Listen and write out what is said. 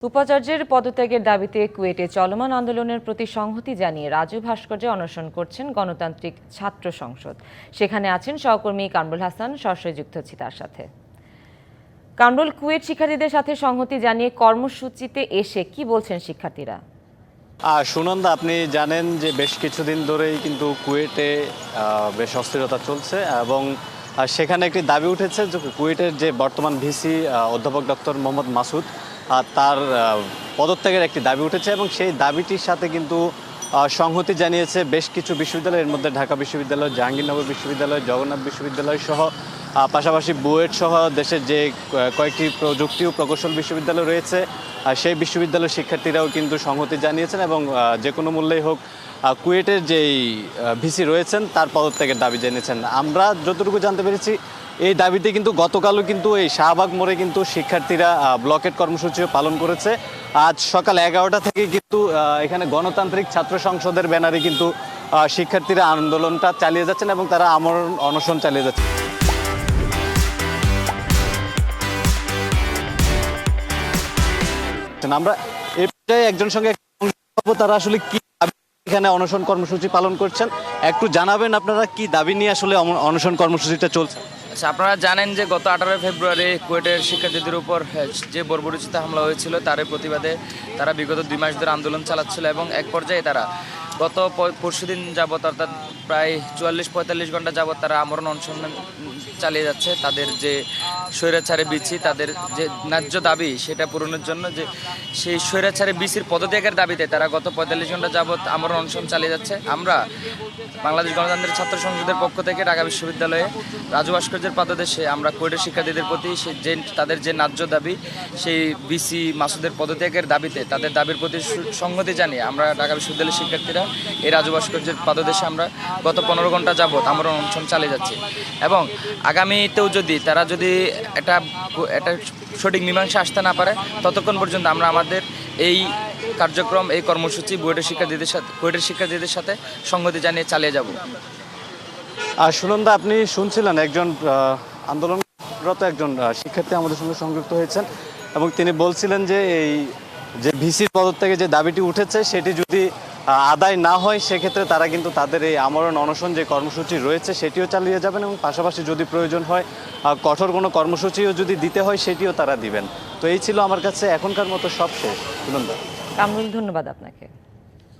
উপাচার্যের পদত্যাগের দাবিতে কুয়েটে চলমান আন্দোলনের প্রতি সংহতি জানিয়ে রাজু ভাস্কর্যে অনশন করছেন গণতান্ত্রিক ছাত্র সংসদ। সেখানে আছেন সহকর্মী কামরুল হাসান, সরাসরি যুক্ত হচ্ছি তার সাথে। কামরুল, কুয়েট শিক্ষার্থীদের সাথে সংহতি জানিয়ে কর্মসূচিতে এসে কি বলছেন শিক্ষার্থীরা? সুনন্দা, আপনি জানেন যে বেশ কিছুদিন ধরেই কিন্তু কুয়েটে বেশ অস্থিরতা চলছে এবং সেখানে একটি দাবি উঠেছে যে কুয়েটের যে বর্তমান ভিসি অধ্যাপক ডক্টর মোহাম্মদ মাসুদ তার পদত্যাগের একটি দাবি উঠেছে এবং সেই দাবিটির সাথে কিন্তু সংহতি জানিয়েছে বেশ কিছু বিশ্ববিদ্যালয়। এর মধ্যে ঢাকা বিশ্ববিদ্যালয়, জাহাঙ্গীরনগর বিশ্ববিদ্যালয়, জগন্নাথ বিশ্ববিদ্যালয় সহ পাশাপাশি বুয়েট সহ দেশের যে কয়েকটি প্রযুক্তি ও প্রকৌশল বিশ্ববিদ্যালয় রয়েছে সেই বিশ্ববিদ্যালয়ের শিক্ষার্থীরাও কিন্তু সংহতি জানিয়েছেন এবং যে কোনো মূল্যেই হোক কুয়েটের যেই ভিসি রয়েছেন তার পদত্যাগের দাবি জানিয়েছেন। আমরা যতটুকু জানতে পেরেছি এই দাবিতে কিন্তু গতকালও কিন্তু এই শাহবাগ মোড়ে কিন্তু শিক্ষার্থীরা ব্লকেট কর্মসূচিও পালন করেছে। আজ সকাল 11টা থেকে কিন্তু এখানে গণতান্ত্রিক ছাত্র সংসদের ব্যানারে কিন্তু শিক্ষার্থীরা আন্দোলনটা চালিয়ে যাচ্ছেন এবং তারা আমরণ অনশন চালিয়ে যাচ্ছেন। আমরা এই পর্যায়ে একজনের সঙ্গে তারা আসলে কি এখানে অনশন কর্মসূচি পালন করছেন, একটু জানাবেন আপনারা কি দাবি নিয়ে আসলে অনশন কর্মসূচিটা চলছে? আচ্ছা, আপনারা জানেন যে গত 18 ফেব্রুয়ারি কুয়েটের শিক্ষার্থীদের উপর যে বর্বরোচিত হামলা হয়েছিল তার প্রতিবাদে তারা বিগত 2 মাস ধরে আন্দোলন চালাচ্ছিল এবং এক পর্যায়ে তারা গত পরশুদিন যাবৎ অর্থাৎ প্রায় 44-45 ঘন্টা যাবৎ তারা আমরণ অনশন চালিয়ে যাচ্ছে। তাদের যে স্বৈরাচারী বিসি, তাদের যে ন্যায্য দাবি সেটা পূরণের জন্য যে সেই স্বৈরাচারী বিসির পদত্যাগের দাবিতে তারা গত 45 ঘন্টা যাবৎ আমরণ অনশন চালিয়ে যাচ্ছে। আমরা বাংলাদেশ গণতান্ত্রিক ছাত্র সংসদের পক্ষ থেকে ঢাকা বিশ্ববিদ্যালয়ে রাজু ভাস্কর্যের পাদদেশে আমরা কুয়েটের শিক্ষার্থীদের প্রতি যে তাদের যে ন্যায্য দাবি সেই বিসি মাসুদের পদত্যাগের দাবিতে তাদের দাবির প্রতি সংহতি জানিয়ে আমরা ঢাকা বিশ্ববিদ্যালয়ের শিক্ষার্থীরা এই রাজু ভাস্কর্যের পাদদেশে আমরা গত 15 ঘন্টা যাবৎ আমরণ অনশন চালিয়ে যাচ্ছি এবং আগামীতেও যদি তারা একটা সঠিক মীমাংসা আসতে না পারে ততক্ষণ পর্যন্ত আমরা আমাদের এই কার্যক্রম, এই কর্মসূচি কুয়েটের শিক্ষার্থীদের সাথে সংহতি জানিয়ে চালিয়ে যাব। সুনন্দা, আপনি শুনছিলেন একজন আন্দোলনরত একজন শিক্ষার্থী আমাদের সঙ্গে সংযুক্ত হয়েছেন এবং তিনি বলছিলেন যে এই যে ভিসির পদত্যাগে যে দাবিটি উঠেছে সেটি যদি আদায় না হয় সেক্ষেত্রে তারা কিন্তু তাদের এই আমরণ অনশন যে কর্মসূচি রয়েছে সেটিও চালিয়ে যাবেন এবং পাশাপাশি যদি প্রয়োজন হয় কঠোর কোনো কর্মসূচিও যদি দিতে হয় সেটিও তারা দিবেন। তো এই ছিল আমার কাছে এখনকার মতো সব শেষ। সুনন্দা। কামরুল, ধন্যবাদ আপনাকে।